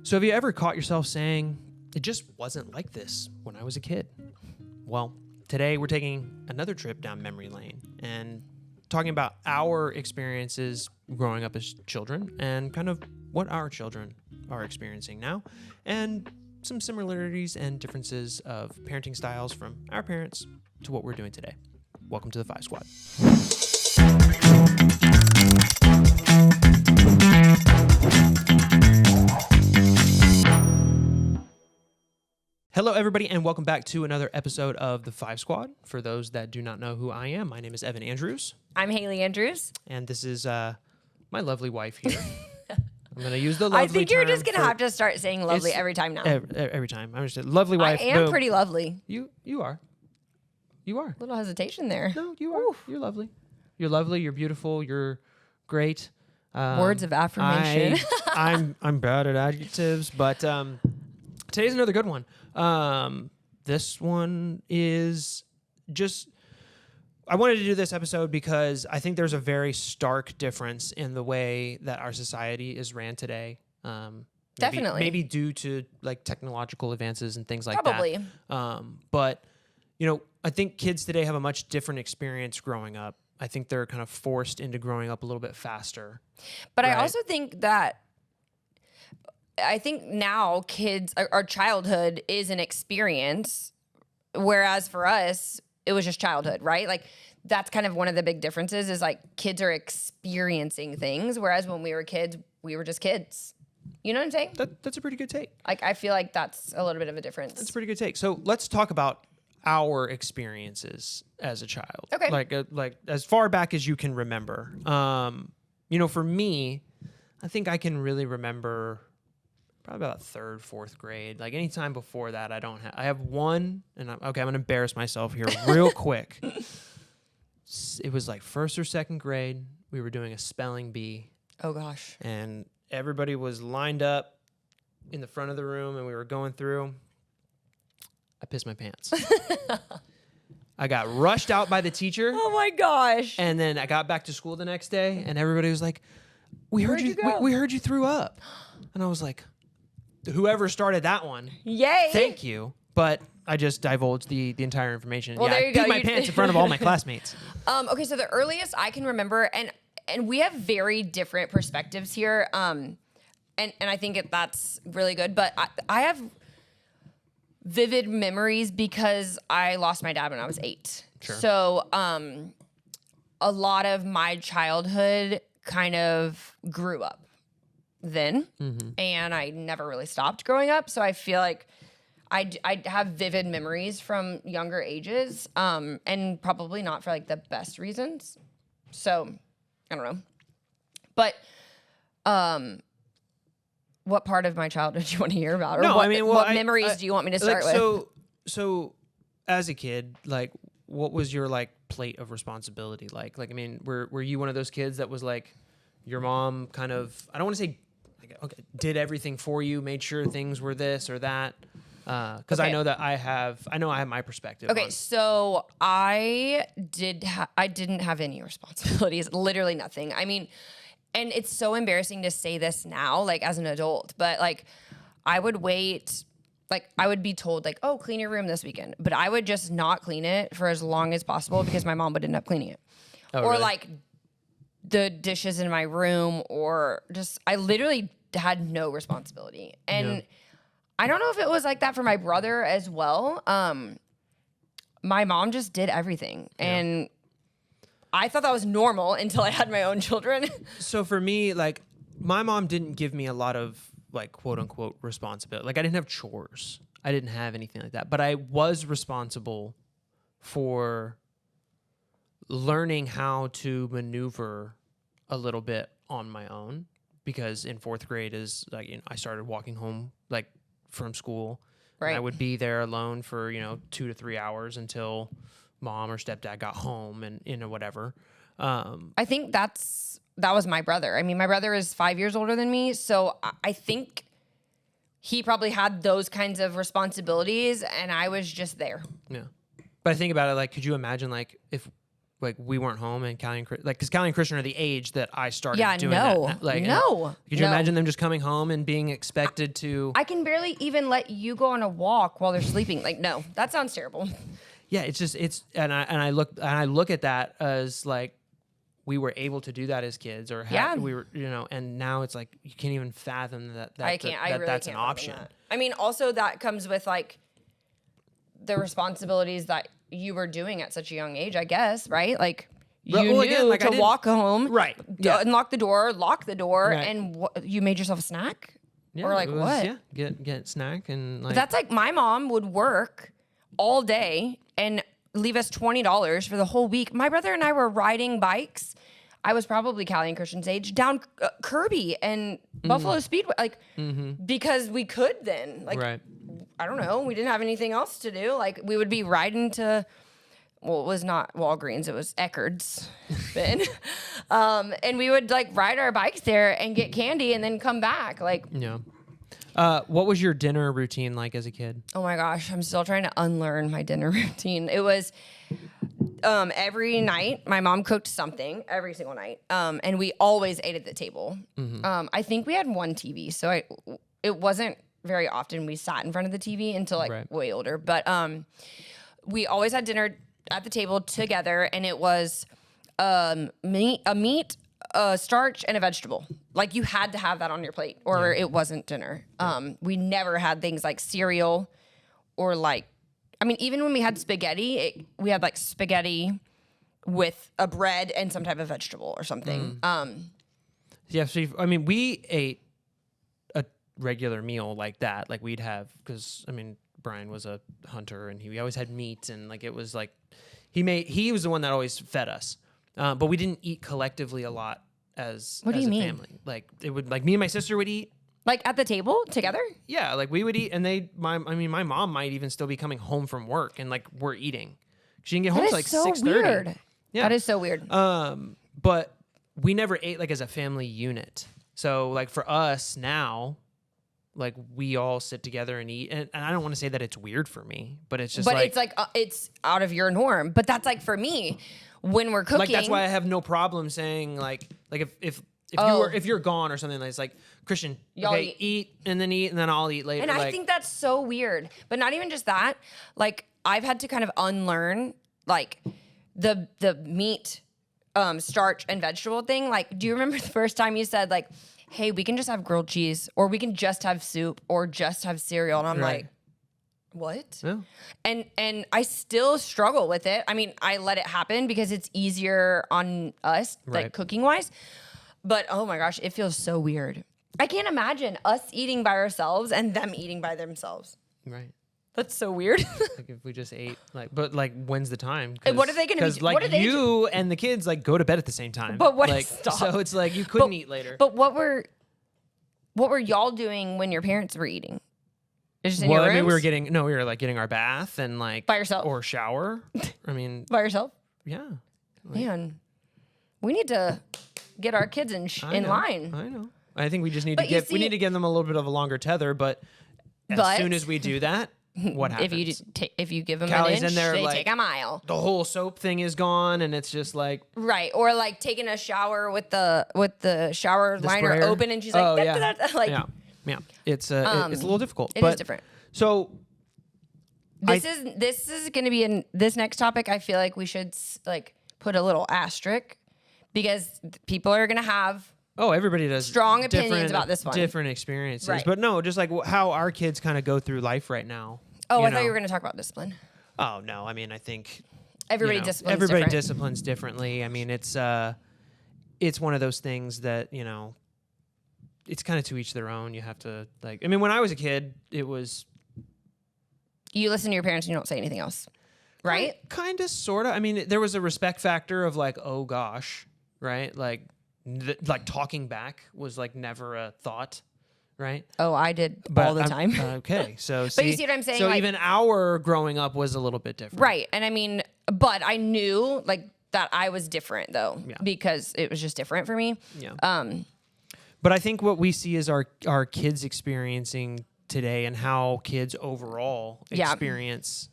So have you ever caught yourself saying, it just wasn't like this when I was a kid? Well, today we're taking another trip down memory lane and talking about our experiences growing up as children and kind of what our children are experiencing now and some similarities and differences of parenting styles from our parents to what we're doing today. Welcome to the Five Squad. Hello, everybody, and welcome back to another episode of The Five Squad. For those that do not know who I am, my name is Evan Andrews. I'm Haley Andrews. And this is my lovely wife here. I'm going to use the lovely I think you're term just going to have to start saying lovely every time now. Every time. I'm just a lovely wife. I am boom. pretty lovely. You are. You are. A little hesitation there. No, you are. Oof. You're lovely. You're lovely. You're beautiful. You're great. Words of affirmation. I'm bad at adjectives, but today's another good one. This one is just, I wanted to do this episode because I think there's a very stark difference in the way that our society is ran today. Definitely. Maybe due to like technological advances and things like Probably. that. But, you know, I think kids today have a much different experience growing up. I think they're kind of forced into growing up a little bit faster. But right? I also think that now kids, our childhood is an experience, whereas for us, it was just childhood, right? Like that's kind of one of the big differences is like kids are experiencing things, whereas when we were kids, we were just kids. You know what I'm saying? That's a pretty good take. Like I feel like that's a little bit of a difference. That's a pretty good take. So let's talk about our experiences as a child. Okay. Like as far back as you can remember. You know, for me, I think I can really remember probably about third, fourth grade. Like any time before that, I have one, and I'm going to embarrass myself here real quick. It was like first or second grade. We were doing a spelling bee. Oh gosh. And everybody was lined up in the front of the room, and we were going through. I pissed my pants. I got rushed out by the teacher. Oh my gosh. And then I got back to school the next day, and everybody was like, we heard you threw up. And I was like, whoever started that one, yay! thank you. But I just divulged the entire information. Well, yeah, there you I go. peed my pants in front of all my classmates. Okay, so the earliest I can remember, and we have very different perspectives here, and I think that's really good. But I have vivid memories because I lost my dad when I was 8. Sure. So a lot of my childhood kind of grew up then, and I never really stopped growing up. So I feel like I have vivid memories from younger ages, and probably not for like the best reasons. So I don't know, but what part of my childhood do you want to hear about, or what memories do you want me to start with? So as a kid, like, what was your like plate of responsibility like? Like, I mean, were you one of those kids that was like, your mom kind of, I don't want to say, okay, did everything for you, made sure things were this or that? Because I know that I have my perspective. Okay, so I didn't have any responsibilities, literally nothing. I mean, and it's so embarrassing to say this now, like as an adult, but like I would wait, like I would be told like, oh, clean your room this weekend, but I would just not clean it for as long as possible because my mom would end up cleaning it. Oh, or really? like the dishes in my room, or just, I literally had no responsibility. And I don't know if it was like that for my brother as well. My mom just did everything. And I thought that was normal until I had my own children. So for me, like, my mom didn't give me a lot of like quote unquote responsibility. Like, I didn't have chores. I didn't have anything like that. But I was responsible for learning how to maneuver a little bit on my own, because in fourth grade is like, you know, I started walking home like from school. Right. And I would be there alone for, 2 to 3 hours until mom or stepdad got home and whatever. I think that was my brother. I mean, my brother is 5 years older than me, so I think he probably had those kinds of responsibilities, and I was just there. Yeah. But I think about it, like, could you imagine, like, if like we weren't home and Callie and like because Callie and Christian are the age that I started doing no. that. Like no. Could you imagine them just coming home and being expected to? I can barely even let you go on a walk while they're sleeping. Like, no, that sounds terrible. Yeah, and I look at that as like we were able to do that as kids, or we were, and now it's like you can't even fathom that. I really that's can't an option. that. I mean, also that comes with like the responsibilities that you were doing at such a young age, I guess, right? Like you knew to walk home, right? Unlock the door, lock the door, right. And you made yourself a snack, or like what? Yeah, get snack and like. But that's like my mom would work all day and leave us $20 for the whole week. My brother and I were riding bikes. I was probably Callie and Christian's age, down Kirby and Buffalo Speedway, like because we could then, like. Right. I don't know. We didn't have anything else to do. Like we would be riding to, well, it was not Walgreens. It was Eckerd's then. And we would like ride our bikes there and get candy and then come back. Like, yeah. What was your dinner routine like as a kid? Oh my gosh. I'm still trying to unlearn my dinner routine. It was, every night my mom cooked something every single night. And we always ate at the table. I think we had one TV. So it wasn't very often we sat in front of the TV until like way older. But we always had dinner at the table together, and it was a meat, starch, and a vegetable. Like you had to have that on your plate, or it wasn't dinner. We never had things like cereal, or like, I mean, even when we had spaghetti, we had like spaghetti with a bread and some type of vegetable or something. Yeah, so I mean, we ate regular meal like that, like we'd have, because I mean Brian was a hunter and he always had meat, and like it was like he was the one that always fed us, but we didn't eat collectively a lot as a family. Like it would, like me and my sister would eat like at the table together. Yeah, like we would eat, and my mom might even still be coming home from work and like we're eating. She didn't get home till like 6:30. Yeah, that is so weird. But we never ate like as a family unit. So like for us now, like we all sit together and eat, and I don't want to say that it's weird for me, but it's just it's like it's out of your norm. But that's like for me when we're cooking. Like that's why I have no problem saying like if you're gone or something, it's like Christian, y'all eat and then I'll eat later. And I think that's so weird. But not even just that. Like I've had to kind of unlearn like the meat, starch and vegetable thing. Like, do you remember the first time you said like, hey, we can just have grilled cheese, or we can just have soup, or just have cereal? And I'm like, what? Yeah. And I still struggle with it. I mean, I let it happen because it's easier on us, like cooking wise. But oh my gosh, it feels so weird. I can't imagine us eating by ourselves and them eating by themselves. Right. That's so weird. Like if we just ate, like, but like, when's the time? And what are they going to be? Because like you and the kids like go to bed at the same time. But what? Like, Stop. So it's like you couldn't eat later. But what were y'all doing when your parents were eating? Just in your rooms? I mean, we were like getting our bath and like by yourself or shower. I mean, by yourself. Yeah. Like, man, we need to get our kids in line. I know. I think we just need to give them a little bit of a longer tether. But as soon as we do that, what happens? If you give them Callie's an inch, they like, take a mile. The whole soap thing is gone, and it's just like or like taking a shower with the shower liner sprayer open, and she's like, yeah. It's a little difficult. It is different. So this is going to be in this next topic. I feel like we should like put a little asterisk because people are going to have. Oh, everybody does strong opinions about this one. Different experiences. Right. But no, just like how our kids kind of go through life right now. Oh, I thought you were going to talk about discipline. Oh, no. I mean, I think everybody disciplines differently. I mean, it's one of those things that, it's kind of to each their own. You have to like, I mean, when I was a kid, it was. You listen to your parents and you don't say anything else, right? Kind of, sort of. I mean, there was a respect factor of like, oh gosh, right? Like talking back was like never a thought, right? Oh, I did all the time. Okay, so but you see what I'm saying? So like, even our growing up was a little bit different, right? And I mean, but I knew like that I was different though, because it was just different for me. Yeah. But I think what we see is our kids experiencing today and how kids overall experience,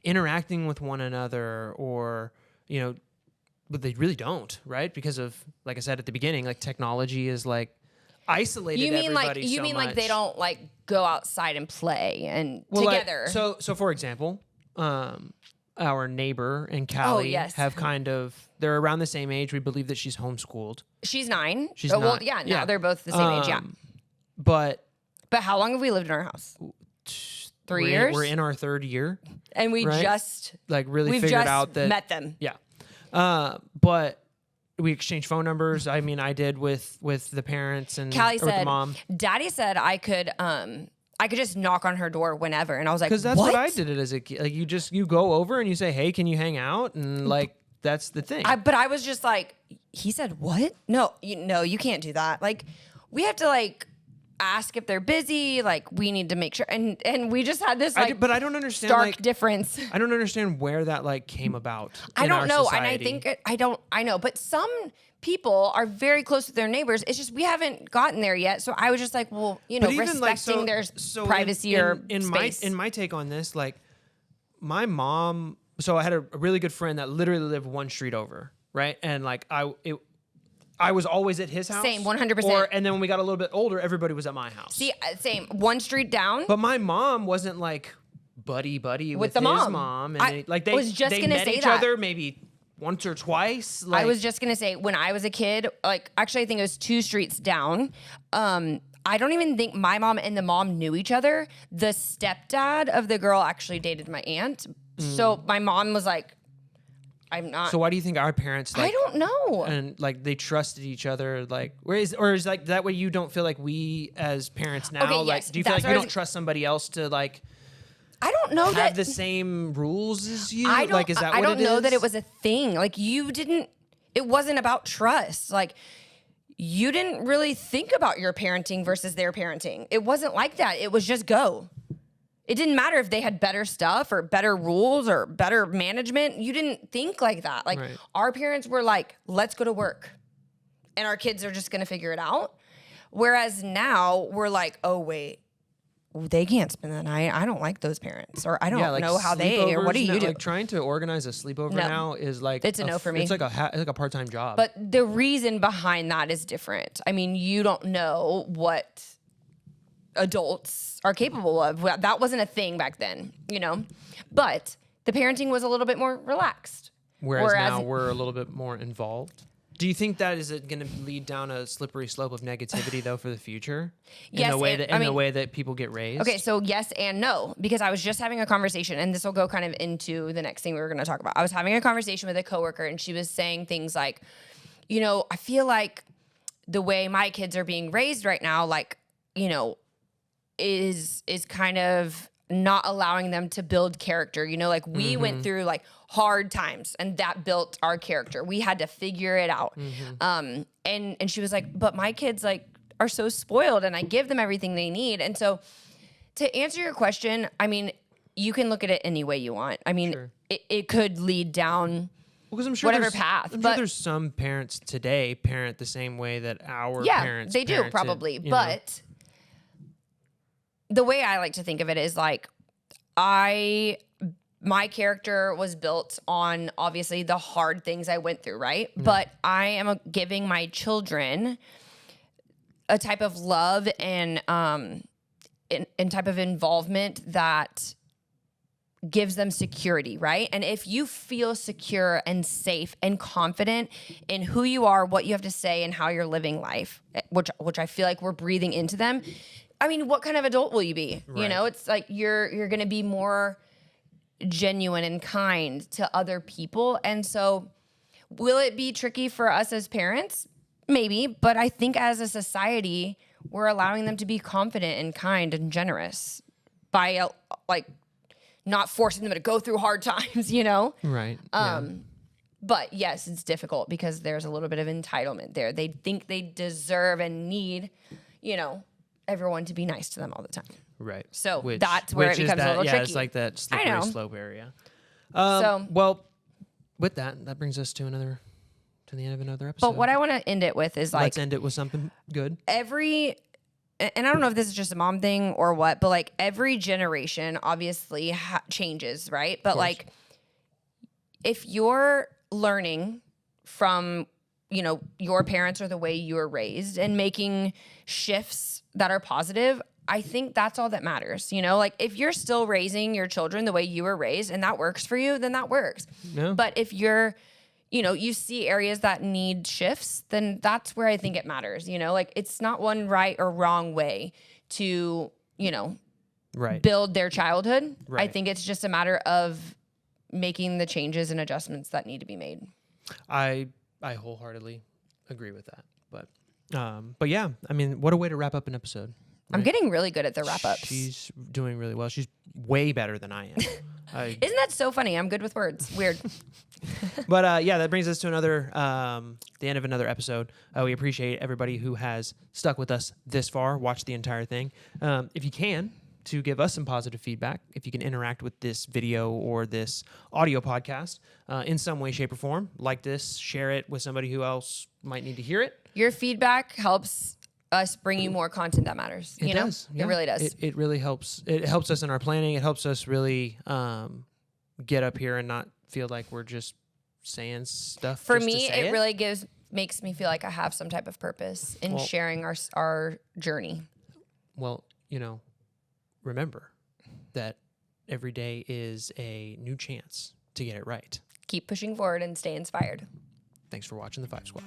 interacting with one another or but they really don't, right? Because of, like I said at the beginning, like technology is like isolated everybody so much. They don't like go outside and play and together. Like, so for example, our neighbor and Callie have they're around the same age. We believe that she's homeschooled. She's 9. She's 9. Well, now they're both the same age, yeah. But how long have we lived in our house? 3 years? We're in our 3rd year. And we just like really figured out that met them. Yeah. But we exchanged phone numbers. I mean, I did with the parents and Callie with the mom. Daddy said I could just knock on her door whenever. And I was like, because that's what I did it as a kid. Like you go over and you say, hey, can you hang out? And like, that's the thing. But I was just like, he said, what? No, you can't do that. Like, we have to like ask if they're busy. Like, we need to make sure. And we just had this but I don't understand stark difference. I don't understand where that like came about. I don't know. Society. And I think I know, but some people are very close with their neighbors. It's just we haven't gotten there yet. So I was just like, well, respecting their privacy or space. In my take on this, like my mom. So I had a really good friend that literally lived one street over, right? And like I was always at his house. Same, 100%. And then when we got a little bit older, everybody was at my house. See, same, one street down. But my mom wasn't like buddy with his mom. And they met each other maybe once or twice. Like, I was just gonna say, when I was a kid, like actually I think it was 2 streets down. I don't even think my mom and the mom knew each other. The stepdad of the girl actually dated my aunt. So my mom was like, I'm not. So why do you think our parents? Like, I don't know. And like they trusted each other, like or is like that way you don't feel like we as parents now? Okay, like, do you feel like you don't trust somebody else to like? I don't know have the same rules as you. I don't, like, is that I what don't it know is? that it was a thing. Like it wasn't about trust. Like you didn't really think about your parenting versus their parenting. It wasn't like that. It was just go. It didn't matter if they had better stuff or better rules or better management. You didn't think like that. Like our parents were like, let's go to work. And our kids are just going to figure it out. Whereas now we're like, oh, wait, they can't spend the night. I don't like those parents. Or I don't know how they, or what do you do? Like trying to organize a sleepover now is like. It's a no for me. It's like a part-time job. But the reason behind that is different. I mean, you don't know what adults are capable of. That wasn't a thing back then, but the parenting was a little bit more relaxed. Whereas now we're a little bit more involved. Do you think that is going to lead down a slippery slope of negativity though for the future? Yes, the way that people get raised. Okay, so yes and no, because I was just having a conversation, and this will go kind of into the next thing we were going to talk about. I was having a conversation with a coworker, and she was saying things like, I feel like the way my kids are being raised right now, like, is kind of not allowing them to build character. Like we went through like hard times and that built our character. We had to figure it out. And she was like, but my kids like are so spoiled and I give them everything they need. And so to answer your question, I mean, you can look at it any way you want. I mean, it could lead down whatever path. But there's some parents today parent the same way that our parents they do probably. But the way I like to think of it is like my character was built on obviously the hard things I went through, right? But I am giving my children a type of love and type of involvement that gives them security, right? And if you feel secure and safe and confident in who you are, what you have to say, and how you're living life, which I feel like we're breathing into them. I mean, what kind of adult will you be? Right. It's like you're going to be more genuine and kind to other people. And so will it be tricky for us as parents? Maybe, but I think as a society, we're allowing them to be confident and kind and generous by not forcing them to go through hard times, Right. But yes, it's difficult because there's a little bit of entitlement there. They think they deserve and need, everyone to be nice to them all the time. Right. So that's where it becomes a little tricky. Yeah, it's like that slippery slope area. So well, with that brings us to the end of another episode. But what I want to end it with is let's end it with something good. And I don't know if this is just a mom thing or what, but like every generation obviously changes, right? But like if you're learning from, your parents or the way you were raised and making shifts that are positive, I think that's all that matters. Like if you're still raising your children the way you were raised and that works for you, then that works. Yeah. But if you're, you see areas that need shifts, then that's where I think it matters. Like it's not one right or wrong way to, right. build their childhood. Right. I think it's just a matter of making the changes and adjustments that need to be made. I wholeheartedly agree with that. But yeah, I mean, what a way to wrap up an episode. Right? I'm getting really good at the wrap ups. She's doing really well. She's way better than I am. Isn't that so funny? I'm good with words. Weird. But yeah, that brings us to the end of another episode. We appreciate everybody who has stuck with us this far, watched the entire thing. If you can, to give us some positive feedback, if you can interact with this video or this audio podcast in some way, shape, or form, like this, share it with somebody who else might need to hear it. Your feedback helps us bring you more content that matters. It does. Yeah. It really does. It really helps. It helps us in our planning. It helps us really get up here and not feel like we're just saying stuff. For me, it really makes me feel like I have some type of purpose in sharing our journey. Well, remember that every day is a new chance to get it right. Keep pushing forward and stay inspired. Thanks for watching the 5 Squad.